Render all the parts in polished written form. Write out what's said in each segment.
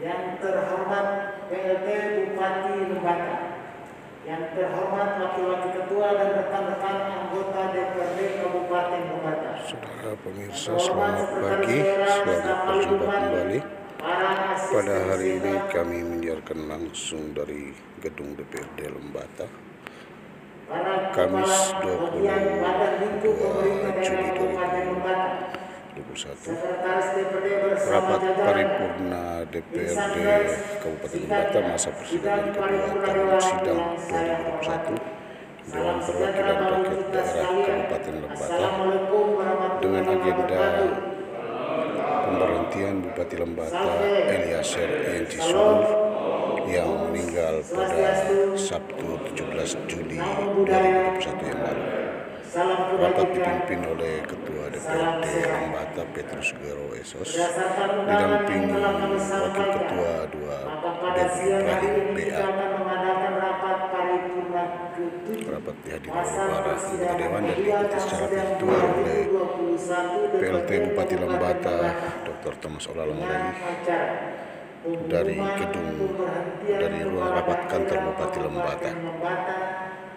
Yang terhormat PLT Bupati Lembata, yang terhormat Wakil-Wakil Ketua dan rekan-rekan anggota DPRD Kabupaten Lembata. Saudara pemirsa, selamat pagi, selamat berjumpa kembali. Pada hari ini kami menyiarkan langsung dari gedung DPRD Lembata, Kamis 22 Juli 2021. Rapat paripurna DPRD Kabupaten Lembata masa persidangan kedua tahun sidang 2021 Dewan Perwakilan Rakyat Daerah Kabupaten Lembata dengan agenda pemberhentian Bupati Lembata Eliezer Eyenci Sumur yang meninggal pada Sabtu 17 Juli 2021 yang lalu. Rapat dipimpin oleh Ketua DPRD Lembata Petrus Gero Esos, didampingi Wakil Ketua 2 Dedy Ibrahim PA. Rapat dihadiri oleh para anggota Dewan dan diikuti secara virtual oleh PLT Bupati Lembata Dr. Thomas Olalamulai dari ruang rapat kantor Bupati Lembata.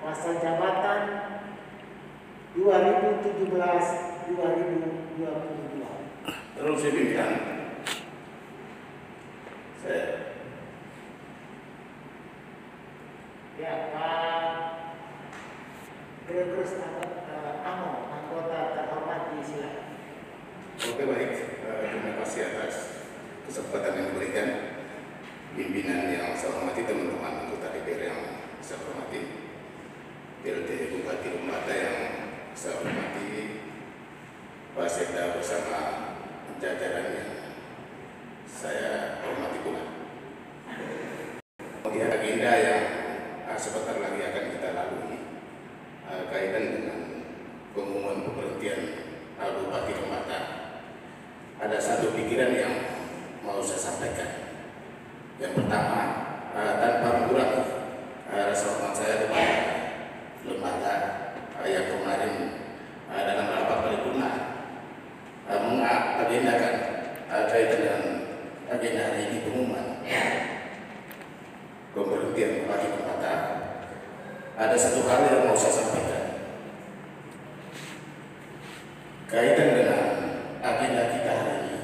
Masa jabatan 2017-2022. Terus pimpinan. Ya, Pak Gregorius Amo, anggota terhormat disilakan. Oke, baik. Terima kasih atas kesempatan yang diberikan. Pimpinan yang saya hormati, teman-teman anggota DPR yang saya hormati, PLT Bupati Lembata yang saya hormati, Pak Sekda bersama jajaran yang saya hormati pula. Kemudian agenda yang sebentar lagi akan kita lalui kaitan dengan pengumuman pemberhentian Bupati Lembata. Ada satu pikiran yang mau saya sampaikan. Yang pertama, tanpa mengurangi rasa hormat saya kepada Lembata yang kemarin dalam rapat paripurna mengagendakan kaitan dengan agenda hari ini pengumuman pemberhentian Bupati Lembata. Ada satu hal yang mau saya sampaikan kaitan dengan agenda kita hari ini.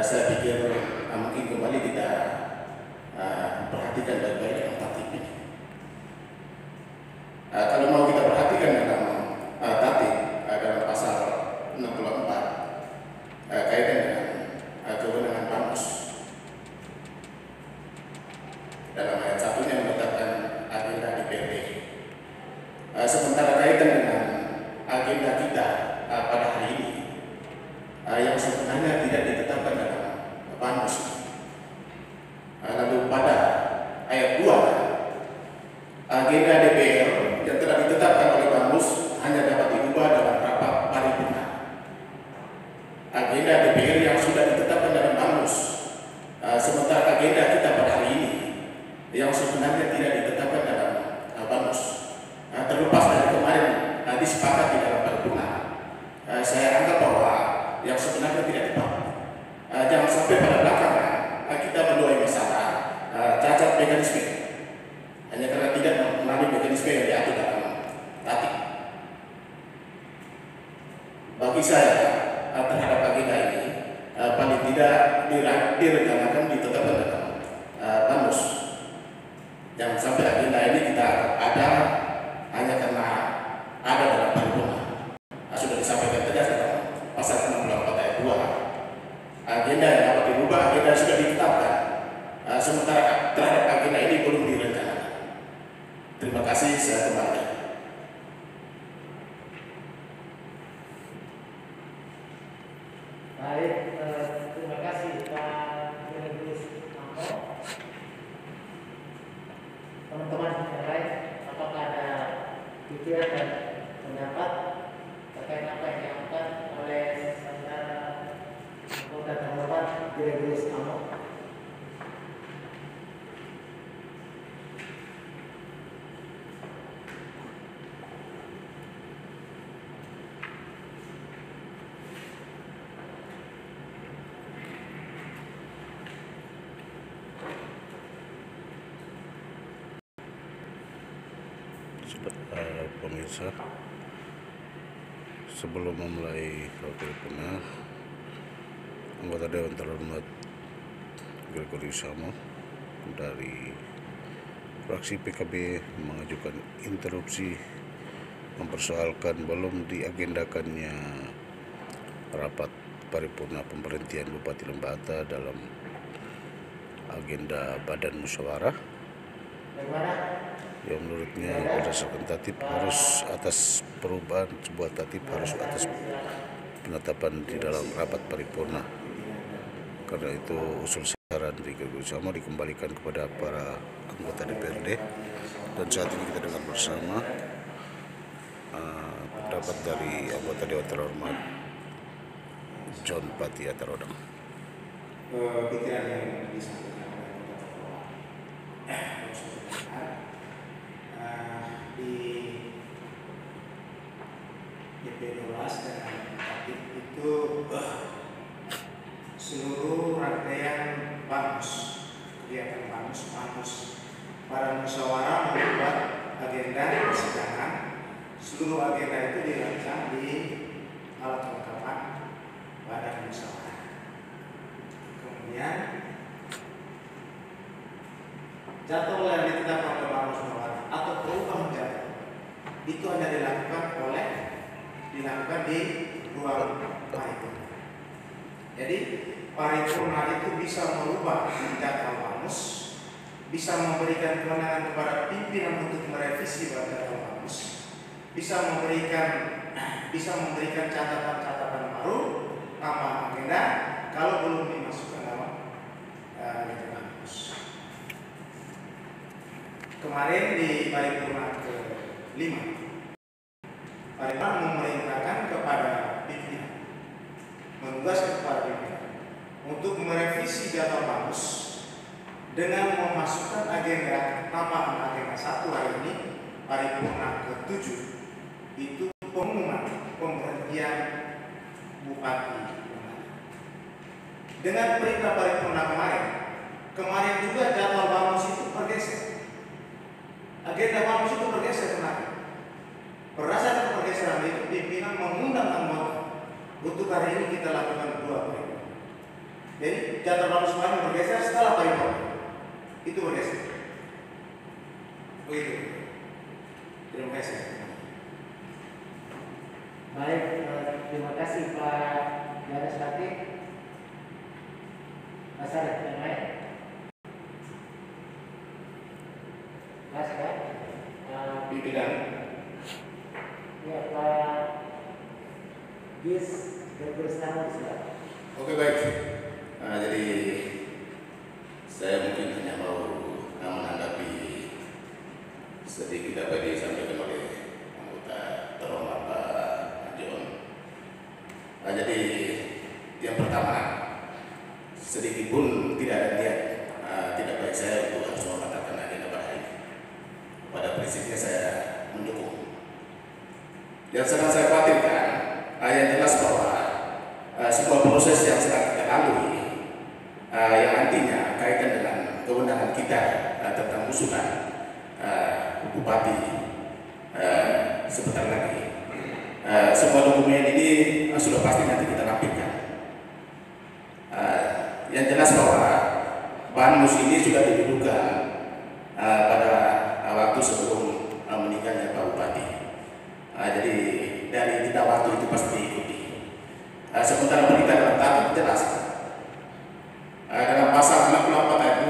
Saya pikir mungkin kembali kita perhatikan baik-baik dalam tatip ini. Kalau mau kita perhatikan dalam tatip dalam pasal 64 kaitan dengan kewenangan Panmus, dalam ayat 1-nya menetapkan agenda DPRD. Sementara kaitan dengan agenda kita pada hari ini yang sebenarnya tidak ditetapkan dalam Panmus. Lalu pada ayat 2, agenda DPR yang telah ditetapkan oleh Panmus hanya dapat diubah dalam rapat paripurna. Agenda DPR yang sudah ditetapkan dalam Panmus, sementara agenda kita pada hari ini yang sebenarnya tidak ditetapkan dalam Panmus, terlepas dari kemarin disepakati dalam paripurna, saya anggap bahwa yang sebenarnya tidak tepat. Jangan sampai pada belakangan kita menuai masalah cacat mekanisme hanya karena tidak melalui mekanisme yang diatur dalam tatip. Bagi saya terhadap agenda ini paling tidak direncanakan ditetapkan dalam Panmus. Jangan sampai agenda ini kita ada hanya karena ada dalam paripurna. Sudah disampaikan tegas dalam pasal 64 ayat 2. Agenda yang dapat dirubah, agenda sudah ditetapkan. Sementara terhadap agenda ini belum direncanakan. Terima kasih, saya kembali. Baik, terima kasih Pak Gregorius Amo. Teman-teman yang lain, apakah ada pikiran dan pendapat terkait apa yang diangkat oleh saudara anggota terhormat Gregorius Amo? Pemirsa, sebelum memulai paripurna, anggota Dewan Terhormat Gregory Samo dari fraksi PKB mengajukan interupsi mempersoalkan belum diagendakannya rapat paripurna pemberhentian Bupati Lembata dalam agenda Badan Musyawarah yang menurutnya berdasarkan tatib harus atas perubahan sebuah tatib harus atas penetapan di dalam rapat paripurna. Karena itu usul saran dari Gregory Samo dikembalikan kepada para anggota DPRD, dan saat ini kita dengar bersama pendapat dari anggota Dewan Terhormat John Pati Atarodang. Pikiran yang disampaikan oleh di DP 12 dan tatib itu seluruh rangkaian BANUS, kegiatan BANUS para musyawarah membuat agenda persidangan. Seluruh agenda itu dirancang di alat kelengkapan Badan Musyawarah. Kemudian jadwal yang ditetapkan oleh Badan Musyawarah atau perubahan jadwal itu hanya dilakukan di ruang paripurna. Jadi paripurna itu bisa merubah jadwal BANUS, bisa memberikan kewenangan kepada pimpinan untuk merevisi jadwal BANUS, bisa memberikan catatan-catatan baru, tambahan agenda kalau belum dimasukkan dalam agenda BANUS. Kemarin di paripurna ke-5, paripurna memerintahkan kepada pimpinan, menugaskan kepada pimpinan untuk merevisi jadwal BANUS dengan memasukkan agenda tambahan agenda 1 hari ini paripurna ke-7 itu pengumuman pemberhentian Bupati. Dengan perintah paripurna kemarin juga jadwal BANUS itu bergeser. Agenda BANUS itu bergeser kemarin. Berdasarkan pergeseran itu pimpinan mengundang anggota untuk hari ini kita lakukan 2 paripurna. Jadi jadwal BANUS kemarin bergeser setelah paripurna. Itu bergeser. Begitu. Terima kasih. Baik, terima kasih Pak Garis Latif. Mas ada yang lain? Mas ya? Pimpinan. Ya Pak Gis Gregory Samo silakan. Oke, baik. Jadi saya mungkin hanya mau menanggapi sedikit apa yang disampaikan oleh anggota terhormat Pak John. Jadi yang pertama, sedikit pun tidak ada niat tidak baik saya untuk harus membatalkan agenda pada hari ini. Pada prinsipnya saya mendukung. Yang sedang saya khawatirkan, yang jelas bahwa sebuah proses yang sedang kita lalui yang nantinya kaitan dengan kewenangan kita tentang usulan Bupati sebentar lagi. Semua dokumen ini sudah pasti nanti kita rapikan. Yang jelas bahwa BANUS ini sudah didudukan pada waktu sebelum meninggalnya Pak Bupati. Jadi dari kita waktu itu pasti diikuti. Sementara berita dalam tatib jelas dalam pasal 64 ayat 2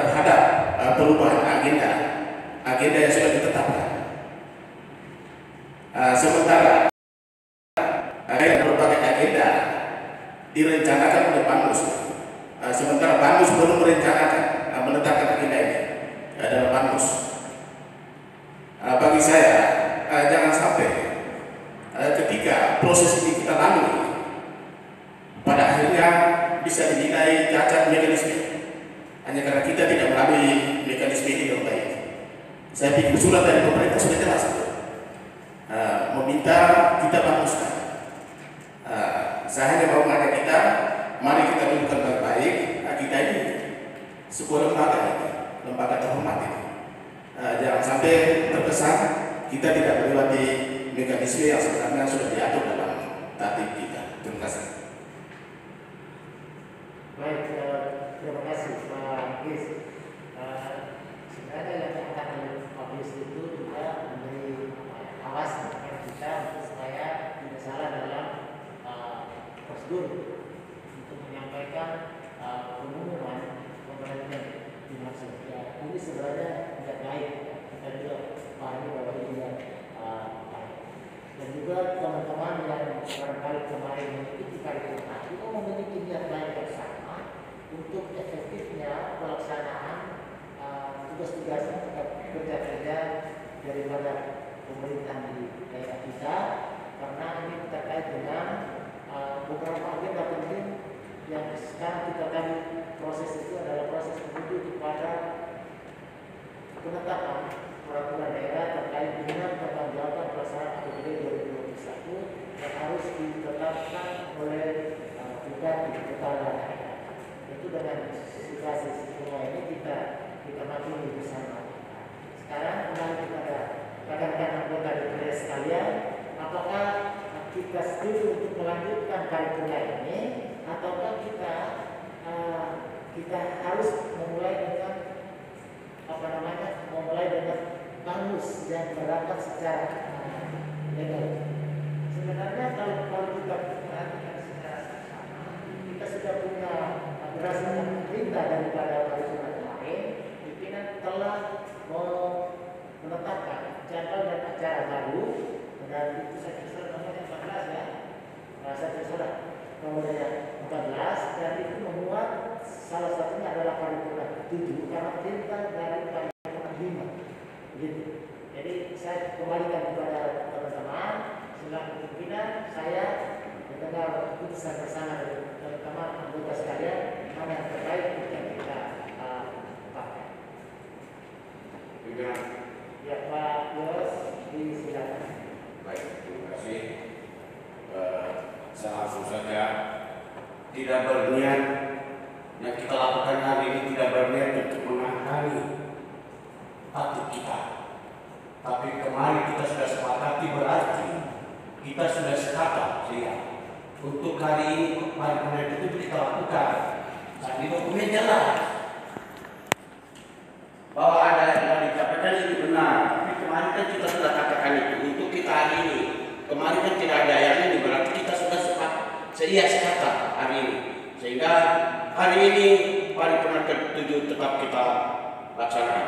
terhadap perubahan agenda yang sudah ditetapkan. Sementara berbagai agenda direncanakan oleh BANUS, sementara BANUS belum merencanakan menetapkan agenda ini dalam BANUS. Bagi saya jangan sampai ketika proses ini kita lalui pada akhirnya bisa dinilai cacat mekanisme hanya karena kita tidak melalui mekanisme ini dengan baik. Saya pikir surat dari pemerintah sudah jelas meminta kita BANUSkan. Saya hanya mau mengajak kita, mari kita dudukkan baik-baik. Kita ini sebuah lembaga terhormat ini. Jangan sampai terkesan kita tidak melewati mekanisme yang sebenarnya sudah diatur dalam tatib kita. Terima kasih. Baik, terima kasih Pak Gis. Sebenarnya yang akan dipublish itu juga memberi awas kepada kita supaya tidak salah dalam prosedur untuk menyampaikan pengumuman pemberhentian dimaksud. Ya, ini sebenarnya tidak baik. Kita juga pahami bahwa ini tidak baik. Dan juga teman-teman yang barangkali kemarin mengikuti paripurna itu memiliki niat baik bersama untuk efektifnya pelaksanaan tugas-tugas kerja-kerja daripada pemerintah di daerah kita, karena ini terkait dengan beberapa agenda penting yang sekarang kita tadi proses itu adalah proses menuju kepada penetapan peraturan daerah terkait dengan pertanggungjawaban pelaksanaan APBD 2021 yang harus ditetapkan oleh Bupati kepala daerah. Itu dengan situasi semua ini kita maklumi bersama. Sekarang kembali kepada rekan-rekan anggota DPR sekalian, apakah kita setuju untuk melanjutkan paripurna ini, ataukah kita harus memulai dengan memulai dengan bagus dan berangkat secara legal. Sebenarnya kalau kita perhatikan secara sama, kita sudah punya berdasarkan perintah daripada paripurna kemarin, pimpinan telah menetapkan jadwal dan acara baru, dan itu saya kira nomornya 14 ya, saya kira nomornya 14, dan itu memuat salah satunya adalah paripurna 7 karena perintah dari paripurna 5, gitu. Jadi saya kembalikan kepada teman-teman selaku pimpinan, saya mendengar keputusan bersama dari teman-teman anggota sekalian mana yang terbaik yang kita pakai. Ya Pak Yos, disilakan. Baik, terima kasih. Saya langsung saja, tidak berniat yang kita lakukan hari ini tidak berniat untuk mengakhiri tatib kita. Tapi kemarin kita sudah sepakati, berarti kita sudah sepakat ya. Untuk hari ini paripurna itu kita lakukan. Dan di dokumen jelas bahwa ada yang dicapai itu benar. Tapi kemarin kan kita sudah katakan itu untuk kita hari ini. Kemarin kan tidak ada yang ini, berarti kita sudah sepakat hari ini. Sehingga hari ini paripurna ke-7 tetap kita laksanakan.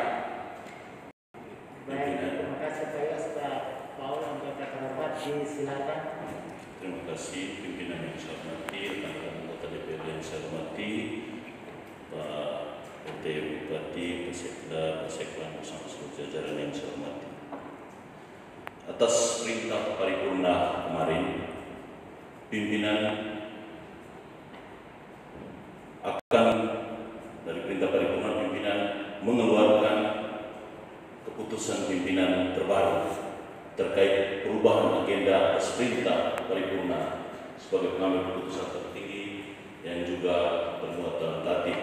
Baik, terima kasih Pak Yos. Pak Paul, anggota terhormat, disilakan. Terima kasih pimpinan yang saya hormati, rekan-rekan anggota DPR yang saya hormati, Pak PT Bupati, Sekda, Seklan bersama seluruh jajaran yang saya hormati. Atas perintah paripurna kemarin, pimpinan akan dari perintah paripurna pimpinan mengeluarkan keputusan pimpinan terbaru terkait perubahan agenda atas perintah paripurna sebagai pengambil keputusan tertinggi yang juga bermuat dalam tatib.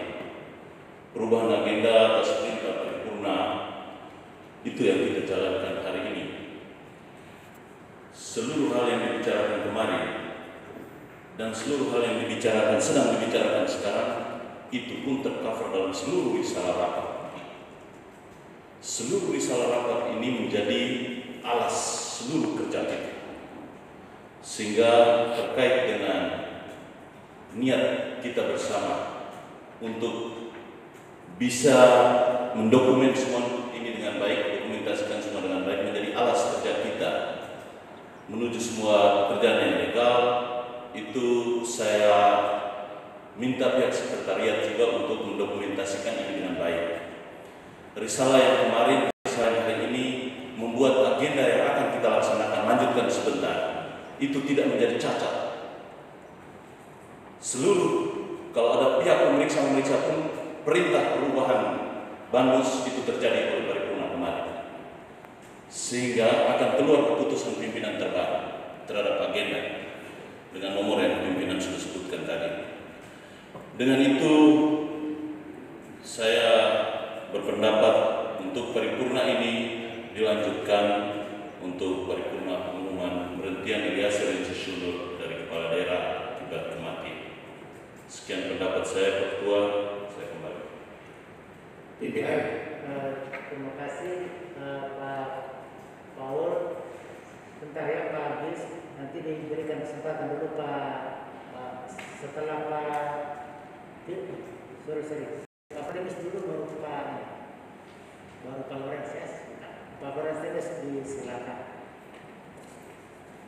Perubahan agenda atas perintah paripurna itu yang kita jalankan hari ini. Seluruh hal yang dibicarakan kemarin dan seluruh hal yang sedang dibicarakan sekarang itu pun tercover dalam seluruh risalah rapat. Seluruh risalah rapat ini menjadi alas seluruh kerja kita. Sehingga terkait dengan niat kita bersama untuk bisa mendokumen semua ini dengan baik, dokumentasikan semua dengan baik, menjadi alas kerja kita menuju semua pekerjaan yang legal. Itu saya minta pihak sekretariat juga untuk mendokumentasikan ini dengan baik. Risalah yang kemarin, risalah hari ini membuat agenda yang akan kita laksanakan lanjutkan sebentar itu tidak menjadi cacat. Seluruh kalau ada pihak memeriksa pun perintah perubahan bandos itu terjadi oleh paripurna kemarin, sehingga akan keluar keputusan pimpinan terbaru terhadap agenda dengan nomor yang pimpinan sudah sebutkan tadi. Dengan itu saya berpendapat untuk paripurna ini dilanjutkan untuk paripurna pengumuman pemberhentian Eliezer Insisulur dari Kepala Daerah akibat kematian. Sekian pendapat saya, Ketua. Saya kembali. Pimpinan. Terima kasih Pak Paul. Bentar ya Pak Abis, nanti diberikan kesempatan dulu setelah Pak Pak Primus dulu baru Pak Lorenz ya. Pak Lorenz disilakan.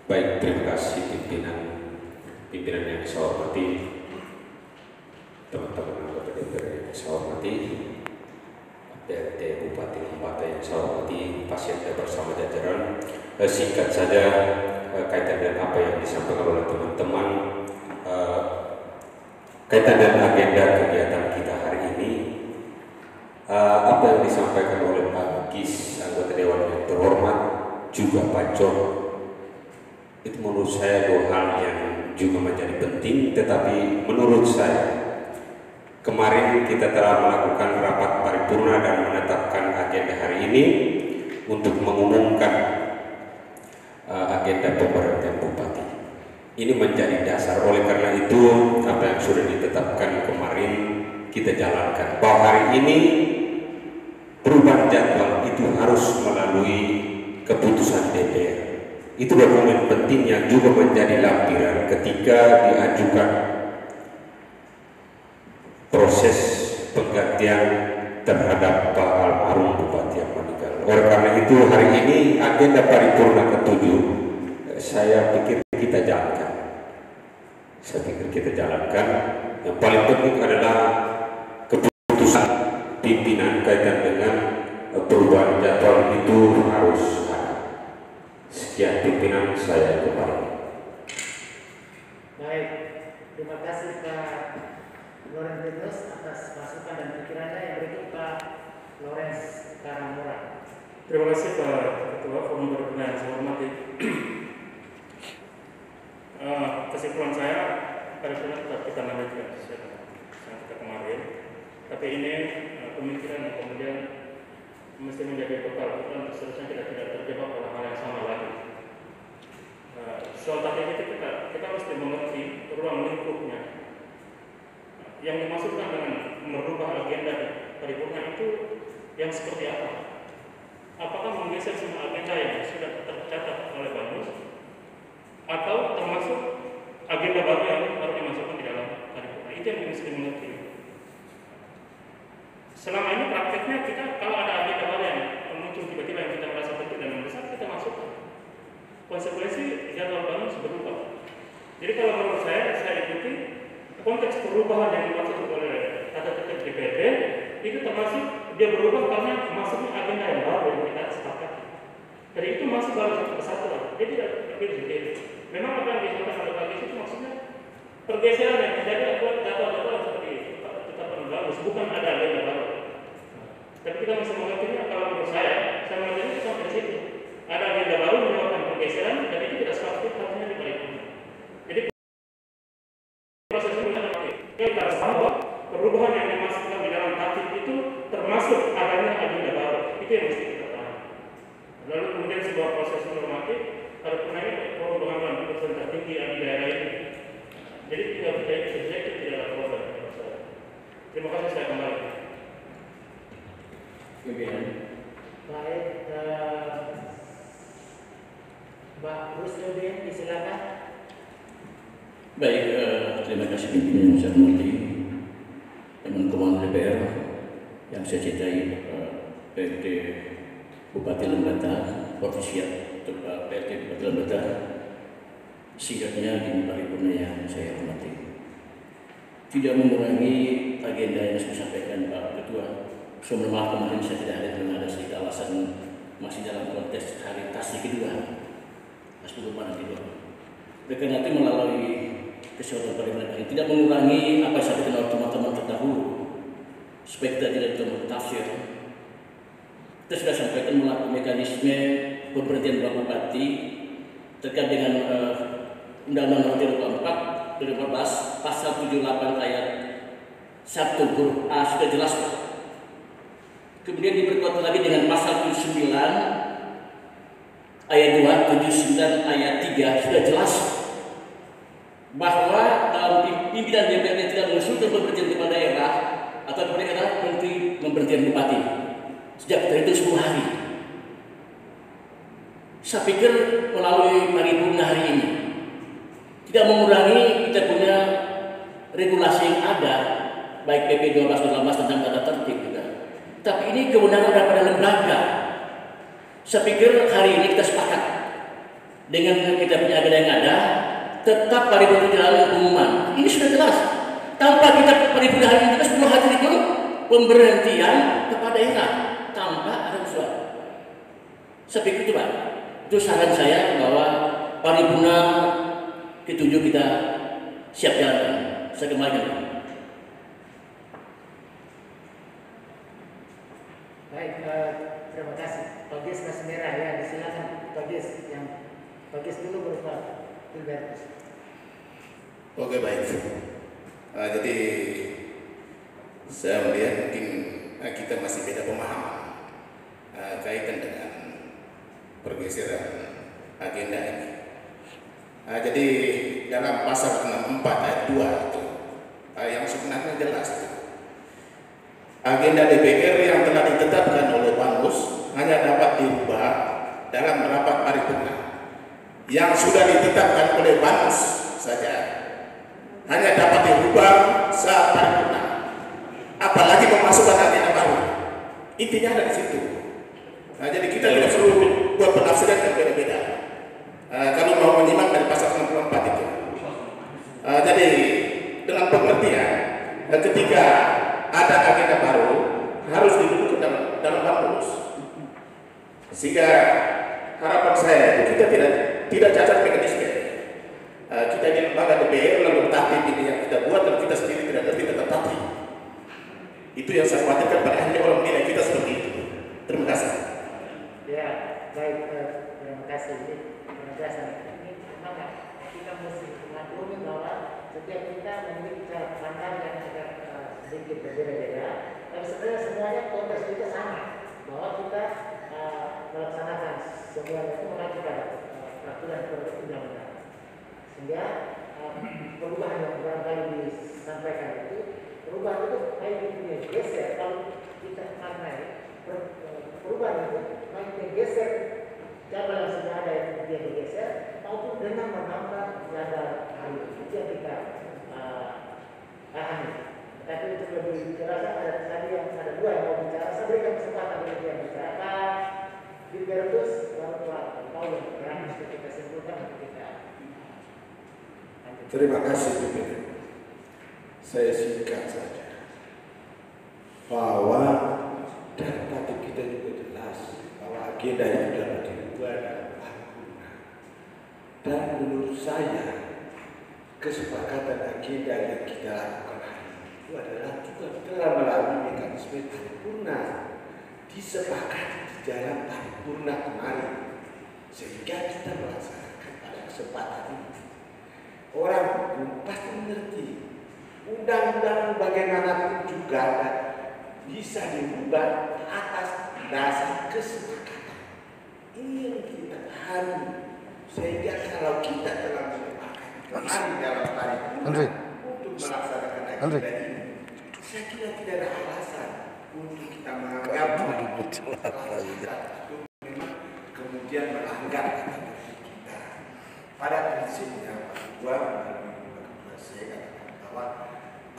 Baik, terima kasih pimpinan yang saya hormati, teman-teman anggota DPR yang saya hormati, PRT Bupati Lembata yang saya hormati, pasien bersama jajaran. Singkat saja kaitan dengan apa yang disampaikan oleh teman-teman, kaitan dengan agenda kegiatan kita hari ini, apa yang disampaikan oleh Pak Gis, anggota Dewan yang terhormat, juga Pak John, itu menurut saya dua hal yang juga menjadi penting. Tetapi menurut saya kemarin kita telah melakukan rapat paripurna dan menetapkan agenda hari ini untuk mengumumkan agenda pemberhentian bupati. Ini menjadi dasar. Oleh karena itu apa yang sudah ditetapkan kemarin kita jalankan, bahwa hari ini perubahan jadwal itu harus melalui keputusan DPR. Itu dokumen penting yang juga menjadi lampiran ketika diajukan proses penggantian terhadap Pak almarhum Bupati yang meninggal. Oleh karena itu hari ini agenda paripurna ke-7 saya pikir kita jalankan. Yang paling penting adalah keputusan pimpinan kaitan dengan perubahan jadwal itu harus ada. Sekian pimpinan, saya kembali. Baik, terima kasih Pak Lorenz atas masukan dan pikirannya. Yang berikut Pak Lorenz Karamura. Terima kasih Pak Ketua Forum Paripurna yang saya hormati. Kesimpulan saya, paripurna tetap kita lanjutkan sesuai dengan kita kemarin. Tapi ini pemikiran yang kemudian mesti menjadi bekal kita untuk seterusnya kita tidak terjebak pada hal yang sama lagi. Soal tadi itu kita mesti mengerti ruang lingkupnya. Yang dimaksudkan dengan merubah agenda paripurna itu yang seperti apa? Apakah menggeser semua agenda yang sudah tercatat oleh Bamus, atau termasuk agenda baru yang harus dimasukkan di dalam paripurna? Itu yang mesti mengerti. Selama ini prakteknya kita kalau ada agenda baru yang muncul tiba-tiba yang kita merasa penting dan mendesak, kita masukkan. Konsekuensi jadwal Bamus berubah. Jadi kalau menurut saya ikuti konteks perubahan yang dimaksud oleh tata tertib DPRD itu termasuk dia berubah karena masuknya agenda yang baru yang kita sepakati. Jadi itu masih baru satu persatu. Dia tidak berbeda. Memang apa yang disampaikan oleh Pak itu maksudnya pergeseran yang terjadi buat data-data seperti tetap bagus, bukan ada agenda baru. Tapi kita masih mengertinya. Kalau menurut saya mengertinya sampai situ. Ada agenda baru menyebabkan pergeseran dan itu tidak sepatutnya harusnya dibalikkan. Jadi proses ini kita harus bahwa perubahan yang dimasukkan di dalam tatib itu termasuk adanya agenda baru. Itu yang mesti kita pahami. Lalu kemudian sebuah proses normatif paripurna ini forum pengambilan keputusan tertinggi di daerah ini. Jadi tidak menjadi subjektif di dalam program. Terima kasih, saya kembali. Baik, Mbak Rusdin, silakan. Baik, terima kasih pimpinan yang saya hormati, teman-teman DPR yang saya cintai, PRT Bupati Lembata, Profesiat untuk PRT Bupati Lembata, singkatnya di paripurna yang saya hormati. Tidak mengurangi agenda yang saya sampaikan Pak Ketua. Sebelum kemarin saya tidak ada karena ada sedikit alasan masih dalam konteks hari TASI kedua, Asbun kedua. Karena itu melalui kesehatan paripurna ini tidak mengurangi apa yang saya kenal teman-teman terdahulu, supaya kita tidak terlalu tafsir. Kita sudah sampaikan melalui mekanisme pemberhentian Bapak Bupati terkait dengan Undang-Undang Nomor 34 2014 Pasal 78 ayat 1 huruf A sudah jelas. kemudian diperkuat lagi dengan pasal 79 ayat 2, 79 ayat 3 sudah jelas bahwa dalam pimpinan DPRD tidak mengusulkan pemberhentian kepala daerah atau kepala daerah menteri pemberhentian bupati sejak terhitung 10 hari. Saya pikir melalui paripurna hari ini tidak mengurangi kita punya regulasi yang ada, baik PP 1218 tentang tata tertib juga. Tapi ini kewenangan daripada lembaga. Saya pikir hari ini kita sepakat dengan kita punya agenda yang ada, tetap paripurna jalan pengumuman. Ini sudah jelas. Tanpa kita paripurna hari ini kita 10 hari itu pemberhentian kepala daerah tanpa ada usulan. Saya pikir itu Pak. Itu saran saya bahwa paripurna ke-7 kita siap jalankan. Saya kembalikan. Baik, terima kasih. Pak Gis masih merah ya, silakan Pak Gis dulu baru Pak Gilbertus. Oke, baik. Jadi saya melihat mungkin kita masih beda pemahaman kaitan dengan pergeseran agenda ini. Jadi dalam pasal 64 ayat 2 itu yang sebenarnya jelas itu. Agenda DPR yang telah ditetapkan oleh Panmus hanya dapat diubah dalam rapat paripurna. Yang sudah ditetapkan oleh Panmus saja hanya dapat diubah saat paripurna. Apalagi memasukkan agenda baru. Intinya ada di situ. Jadi kita tidak perlu buat penafsiran yang beda-beda. Kalau mau menyimak dari pasal 64 itu. Jadi dengan pengertian ketika ada agenda baru harus diduduk dalam Panmus. Sehingga harapan saya kita tidak cacat mekanisme. Kita di lembaga DPR lalu tatip ini yang kita buat dan kita sendiri tidak ngerti tentang tatip. Itu yang saya khawatirkan pada akhirnya orang menilai kita seperti itu. Terima kasih. Ya, baik, terima kasih. Ini penegasan. Ini memang kita mesti mengaklumi bahwa setiap kita memiliki cara pandang yang agak sedikit berbeda-beda. Tapi sebenarnya semuanya konteks kita sama, bahwa kita melaksanakan semuanya itu mengacu pada peraturan perundang-undangan. Sehingga perubahan yang barangkali disampaikan itu, perubahan itu kayak punya geser. Kalau kita maknai perubahan itu baik bergeser jabal yang sudah ada yang dia bergeser maupun dengan menambah jadwal hari itu yang kita pahami. Tapi untuk lebih jelas ada tadi yang ada dua yang mau bicara. Saya berikan kesempatan bagi dia bicara. Pak Gilbertus lalu Pak Paul yang kita simpulkan untuk kita. Terima kasih pimpinan. Saya singkat saja bahwa dan tadi kita juga jelas bahwa agenda itu dapat diubah dalam paripurna. Dan menurut saya kesepakatan agenda yang kita lakukan hari ini itu adalah juga telah melalui mekanisme paripurna, disepakati di dalam paripurna kemarin, sehingga kita melaksanakan pada kesempatan ini. Orang hukum pasti mengerti undang-undang bagaimanapun juga bisa dirubah atas dasar kesepakatan. Ini yang kita pahami. Sehingga kalau kita telah menyepakati kemarin dalam paripurna untuk melaksanakan agenda ini, saya kira tidak ada alasan untuk kita menganggap memang kemudian melanggar kita. Pada prinsipnya, Pak Ketua saya katakan bahwa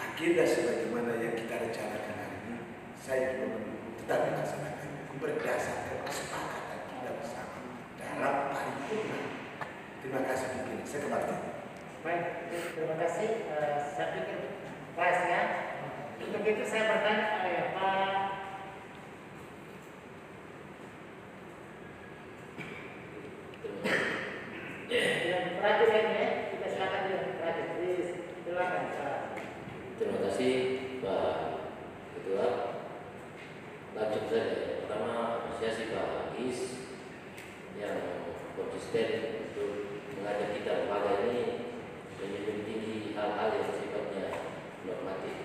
agenda sebagaimana yang kita rencanakan hari ini, saya juga mendukung tetap dilaksanakan berdasarkan kesepakatan kita bersama dalam paripurna. Terima kasih pimpinan. Saya kembali. Baik, terima kasih. Saya pikir pas ya. Untuk itu saya bertanya Pak yang terakhir ya, kita silakan yang terakhir. Silakan Pak. Terima kasih Pak Ketua. Lanjut saja. Pertama, apresiasi Pak Agis yang konsisten untuk mengajak kita lembaga ini menjunjung tinggi hal-hal yang sifatnya normatif.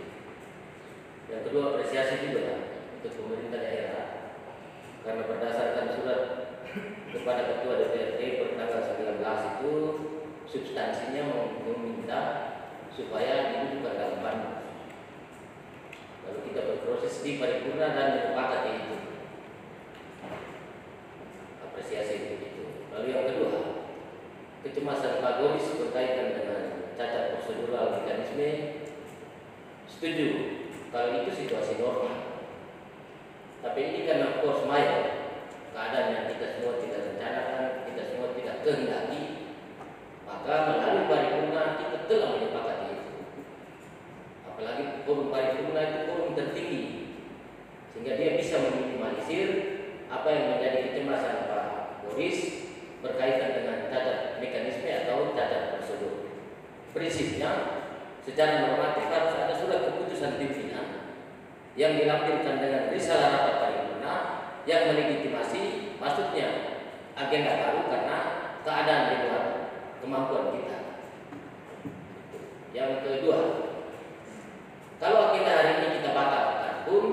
Yang kedua, apresiasi juga untuk pemerintah daerah, karena berdasarkan surat kepada Ketua DPRD bertanggal 19 itu substansinya meminta supaya dibuka dalam Bandung. Lalu kita berproses di paripurna dan menyepakati itu. Apresiasi untuk itu. Lalu yang kedua, kecemasan Pak Goris berkaitan dengan cacat prosedural mekanisme. Setuju kalau itu situasi normal. Tapi ini karena force majeure, keadaan yang kita semua tidak rencanakan, kita semua tidak kehendaki, maka melalui paripurna kita telah menyepakati itu. Apalagi forum paripurna itu forum tertinggi, sehingga dia bisa meminimalisir apa yang menjadi kecemasan Pak Boris berkaitan dengan cacat mekanisme atau cacat prosedur. Prinsipnya, secara normatif harus ada surat keputusan pimpinan yang dilampirkan dengan risalah rapat paripurna yang melegitimasi masuknya agenda baru karena keadaan di luar kemampuan kita. Yang kedua, kalau agenda hari ini kita batalkan pun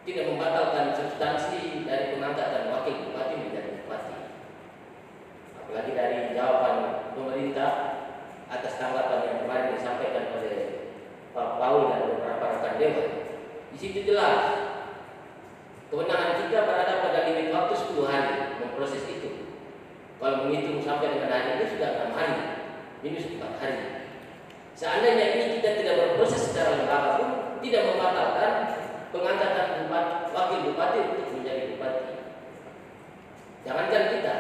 tidak membatalkan substansi dari pengangkatan wakil bupati menjadi bupati. Apalagi dari jawaban pemerintah atas tanggapan yang kemarin disampaikan oleh Pak Paul dan beberapa rekan dewan. Di situ jelas kewenangan kita berada pada limit waktu 10 hari memproses itu. Kalau menghitung sampai dengan hari ini sudah 6 hari minus 4 hari. Seandainya ini kita tidak berproses secara lembaga pun tidak membatalkan pengangkatan wakil bupati untuk menjadi bupati. Jangankan kita,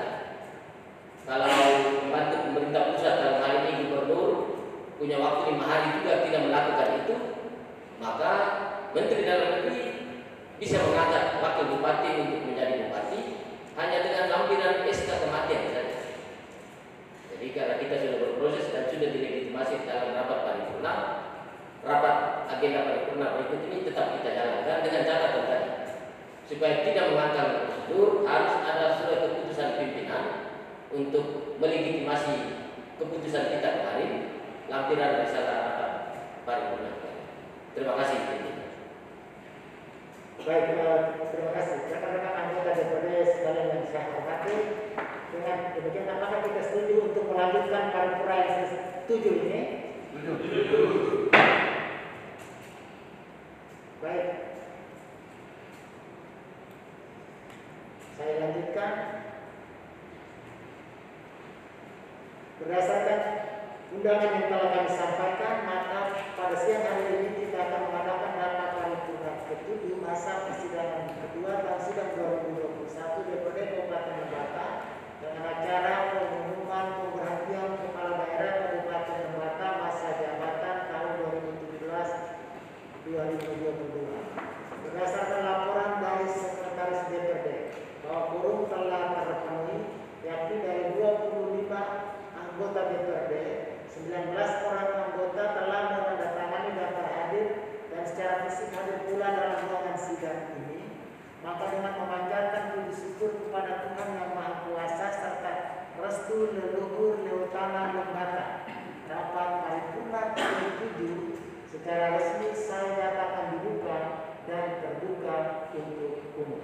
kalau membantu pemerintah pusat dalam hal ini gubernur punya waktu 5 hari juga tidak melakukan itu, maka Menteri Dalam Negeri bisa mengangkat wakil bupati untuk menjadi bupati hanya dengan lampiran SK kematian saja. Jadi karena kita sudah berproses dan sudah dilegitimasi dalam rapat paripurna, rapat agenda paripurna berikut ini tetap kita jalankan dengan catatan tadi, supaya tidak mengangkat prosedur harus ada surat keputusan pimpinan untuk melegitimasi keputusan kita kemarin, lampiran risalah rapat paripurna. Terima kasih. Baik, terima kasih. Rekan-rekan anggota DPRD sekalian yang saya hormati, dengan demikian apakah kita setuju untuk melanjutkan paripurna yang setuju ini? Setuju. Baik. Saya lanjutkan. Berdasarkan undangan yang telah kami sampaikan, maka pada siang hari ini kita akan mengadakan rapat paripurna ke-7 masa persidangan kedua tahun sidang 2021 DPRD Kabupaten Lembata dengan acara pengumuman pemberhentian kepala daerah Kabupaten Lembata masa jabatan tahun 2017-2022. Berdasarkan laporan dari Sekretaris DPRD bahwa quorum telah terpenuhi, yakni dari 25 anggota DPRD, 19 orang anggota telah menandatangani daftar hadir dan secara fisik hadir pula dalam ruangan sidang ini. Maka dengan memanjatkan puji syukur kepada Tuhan Yang Maha Kuasa serta restu leluhur Leutana Lembata, rapat paripurna ke-7 secara resmi saya nyatakan dibuka dan terbuka untuk umum.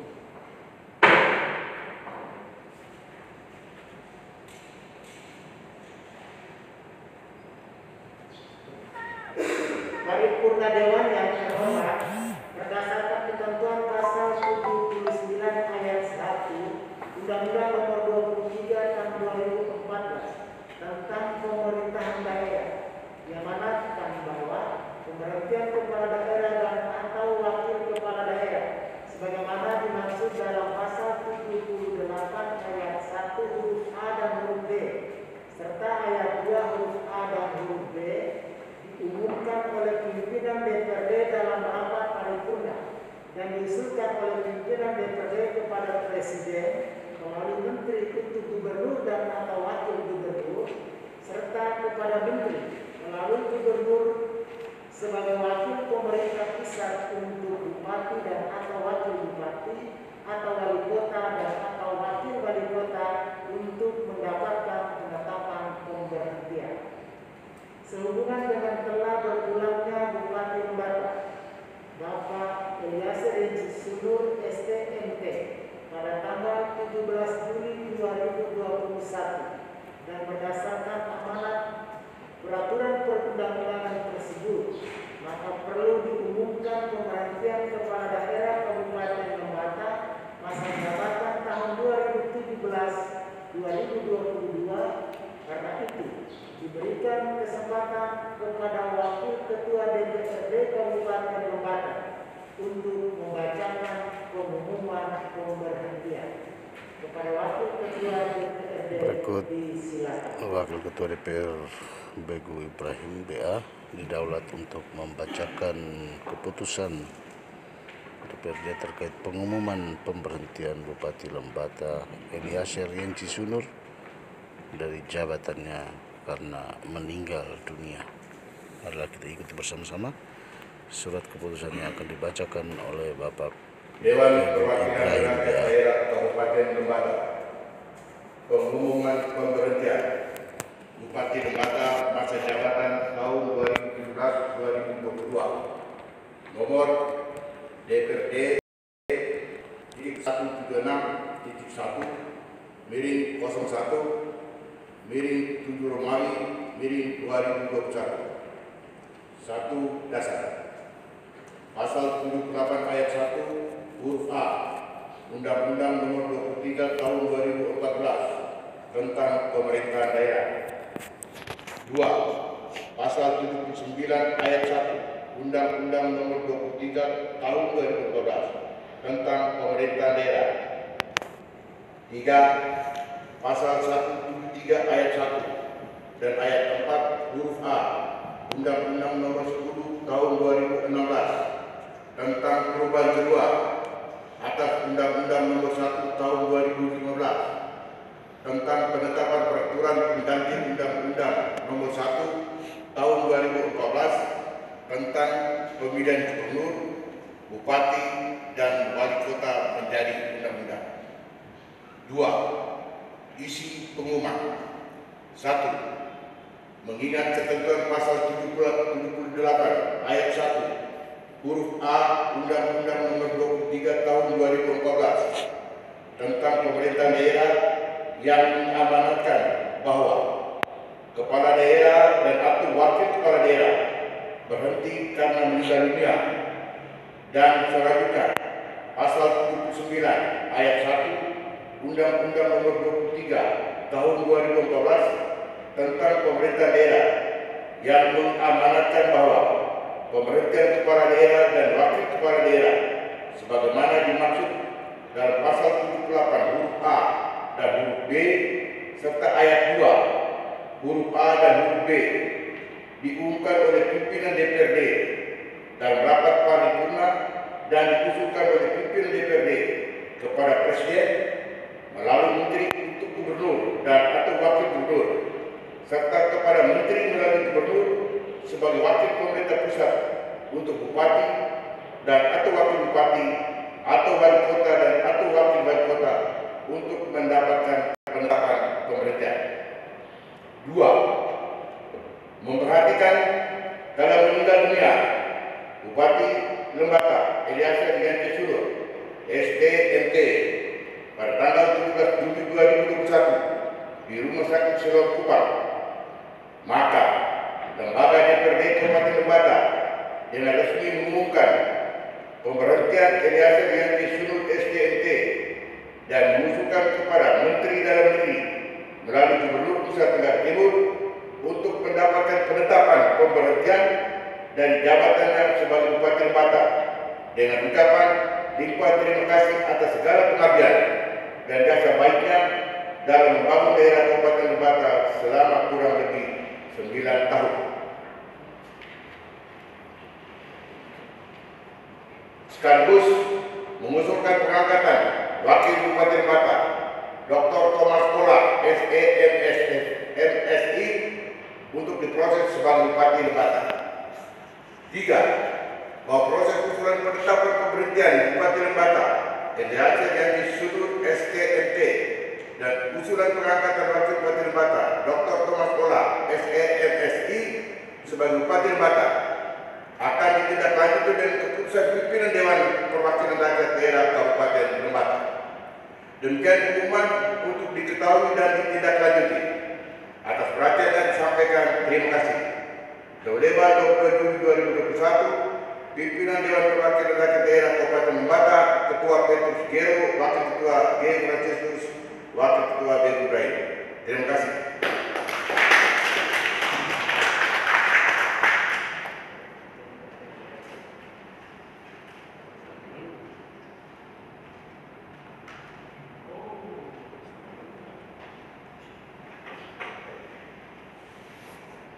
Paripurna Dewan yang terhormat, berdasarkan ketentuan pasal 79 ayat 1 Undang-Undang Nomor 23 Tahun 2014 tentang pemerintahan daerah, yang manatkan bahwa pemberhentian kepala daerah dan atau wakil kepala daerah sebagaimana dimaksud dalam pasal 78 ayat 1 huruf A dan huruf B serta ayat 2 huruf A dan huruf B diumumkan oleh pimpinan DPRD dalam rapat paripurna dan diusulkan oleh pimpinan DPRD kepada Presiden melalui Menteri untuk Gubernur dan atau Wakil Gubernur serta kepada Menteri melalui Gubernur sebagai wakil pemerintah pusat untuk Bupati dan atau Wakil Bupati atau Wali Kota dan atau Wakil Wali Kota untuk mendapatkan penetapan pemberhentian. Sehubungan dengan telah berpulangnya Bupati Lembata, Bapak Elias Eliezer Yenci Sunur STMT pada tanggal 17 Juli 2021 dan berdasarkan amanat peraturan perundang-undangan tersebut, maka perlu diumumkan pemberhentian kepala daerah Kabupaten Lembata masa jabatan tahun 2017-2022. Karena itu diberikan kesempatan kepada Wakil Ketua DPRD Kabupaten Lembata untuk membacakan pengumuman pemberhentian. Kepada Wakil Ketua DPRD Berikut disilakan. Wakil Ketua DPR Begu Ibrahim BA didaulat untuk membacakan keputusan DPRD terkait pengumuman pemberhentian Bupati Lembata Eliezer Yenci Sunur dari jabatannya karena meninggal dunia. Adalah kita ikuti bersama-sama. Surat keputusan yang akan dibacakan oleh Bapak Dewan Begu Perwakilan Ibrahim Rakyat BA. Daerah Kabupaten Lembata. Pengumuman pemberhentian Bupati Lembata masa jabatan tahun 2017-2022. Nomor DPRD 176.1/01/7 Romawi 2021. 1. Dasar Pasal 78 ayat 1 huruf A Undang-Undang Nomor 23 Tahun 2014 tentang Pemerintahan Daerah. 2. Pasal 79 ayat 1 Undang-Undang Nomor 23 Tahun 2014 tentang Pemerintahan Daerah. 3. Pasal 173 ayat 1 dan ayat 4 huruf A Undang-Undang Nomor 10 Tahun 2016 tentang perubahan kedua atas Undang-Undang Nomor 1 Tahun 2015 tentang penetapan peraturan pengganti Undang-Undang Nomor 1 Tahun 2014 tentang pemilihan gubernur, bupati, dan wali kota menjadi undang-undang. 2. Isi pengumuman. 1. Mengingat ketentuan pasal 78 ayat 1 huruf A Undang-Undang Nomor 23 Tahun 2014 tentang pemerintahan daerah yang mengamanatkan bahwa kepala daerah dan atau wakil kepala daerah berhenti karena meninggal dunia, dan selanjutnya pasal 79 ayat 1 Undang-Undang Nomor 23 Tahun 2014 tentang pemerintahan daerah yang mengamanatkan bahwa pemberhentian kepala daerah dan wakil kepala daerah sebagaimana dimaksud dalam pasal 78 huruf A dan huruf B serta ayat 2 huruf A dan huruf B diumumkan oleh pimpinan DPRD dalam rapat paripurna dan diusulkan oleh pimpinan DPRD kepada Presiden melalui Menteri untuk Gubernur dan atau Wakil Gubernur serta kepada Menteri melalui Gubernur sebagai wakil pemerintah pusat untuk Bupati dan atau Wakil Bupati atau Wali Kota dan atau Wakil Wali Kota untuk mendapatkan penetapan pemerintahan. 2. Memperhatikan dalam meninggal dunia Bupati Lembata Eliezer Yenci Sunur STMT pada tanggal 17 Juli 2021 di Rumah Sakit Siloam Kupang, maka Lembaga DPRD Kabupaten Lembata dengan resmi mengumumkan pemberhentian Eliezer Yenci Sunur STMT dan mengusulkan kepada Menteri Dalam Negeri melalui Gubernur Nusa Tenggara Timur untuk mendapatkan penetapan pemberhentian dari jabatannya sebagai Bupati Lembata dengan ucapan limpah terima kasih atas segala pengabdian dan jasa baiknya dalam membangun daerah Kabupaten Lembata selama kurang lebih 9 tahun. Sekaligus mengusulkan pengangkatan Wakil Bupati Lembata Dr. Thomas Pola MSI untuk diproses sebagai Bupati Lembata. 3. Bahwa proses usulan penetapan pemberhentian Bupati Lembata Eliezer Yenci Sunur STMT dan usulan pengangkatan Wakil Bupati Lembata Dr. Thomas Pola MSI sebagai Bupati Lembata akan ditindaklanjuti dengan keputusan pimpinan Dewan Perwakilan Daerah Kabupaten Lembata. Demikian pengumuman untuk diketahui dan ditindaklanjuti. Atas perhatian yang disampaikan, terima kasih. Dewan 20 Juli 2021, Pimpinan Dewan Perwakilan Rakyat Daerah Kabupaten Lembata, Ketua Petrus Gero, Wakil Ketua G. Franciscus, Wakil Ketua B. Ibrahim. Terima kasih.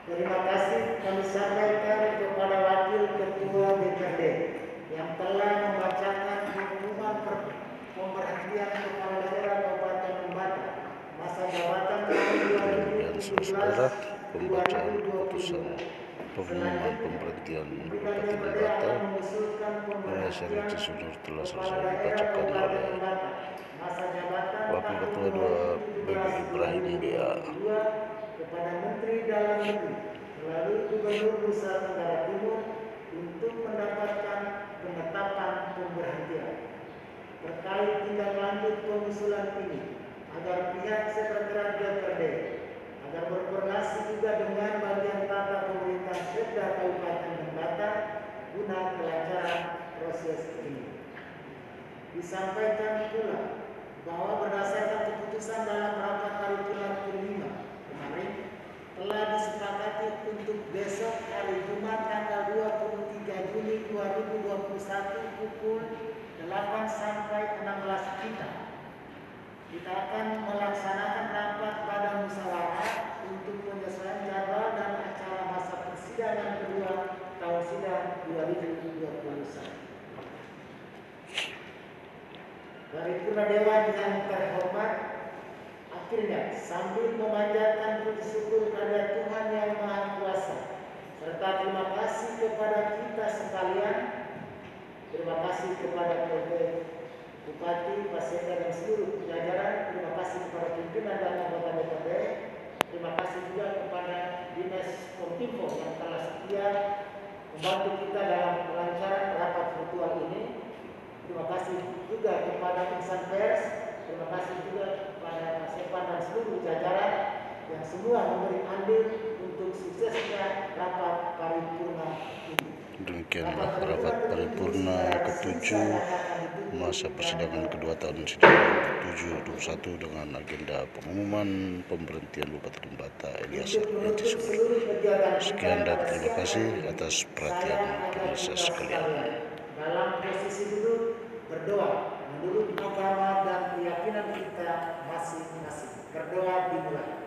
Terima kasih kami sampaikan kepada Wakil Ketua DPRD yang telah membacakan pengumuman pemberhentian Kepala Daerah Kabupaten Lembata masa jabatan tahun 2017 pembacaan keputusan pengumuman pemberhentian Bupati Lembata Ilyas Ricci Sudur telah selesai dibacakan oleh Wakil Ketua 2 BB Ibrahim BA. Kepada Menteri Dalam Negeri melalui Gubernur Nusa Tenggara Timur untuk mendapatkan penetapan pemberhentian. Terkait tindak lanjut pengusulan ini agar pihak Sekretariat DPRD agar berkoordinasi juga dengan bagian tata pemerintah Setda Kabupaten Lembata guna kelancaran proses ini. Disampaikan pula bahwa berdasarkan keputusan dalam rapat paripurna kelima kemarin telah disepakati untuk besok hari Jumat tanggal 23 Juli 2021 pukul 8 sampai 16 kita akan melaksanakan rapat badan musyawarah untuk penyesuaian jadwal dan acara masa persidangan kedua tahun sidang 2021. Paripurna Dewan yang terhormat, akhirnya sambil memanjatkan puji syukur kepada Tuhan Yang Maha Kuasa serta terima kasih kepada kita sekalian, terima kasih kepada PT Bupati, Pak Sekda dan seluruh jajaran, terima kasih kepada pimpinan dan anggota DPRD, terima kasih juga kepada Dinas Kominfo yang telah setia membantu kita dalam kelancaran rapat virtual ini. Terima kasih juga kepada insan pers, terima kasih juga kepada Pak Sepan dan seluruh jajaran yang semua memberi andil untuk suksesnya rapat paripurna ini. Demikianlah rapat paripurna ke-7 masa persidangan kedua tahun sidang 2021 dengan agenda pengumuman pemberhentian Bupati Lembata Ilyas Ricci Sudur. Sekian dan terima kasih atas perhatian pemirsa sekalian. Dalam posisi duduk berdoa menurut agama dan keyakinan kita masing-masing. Berdoa dimulai.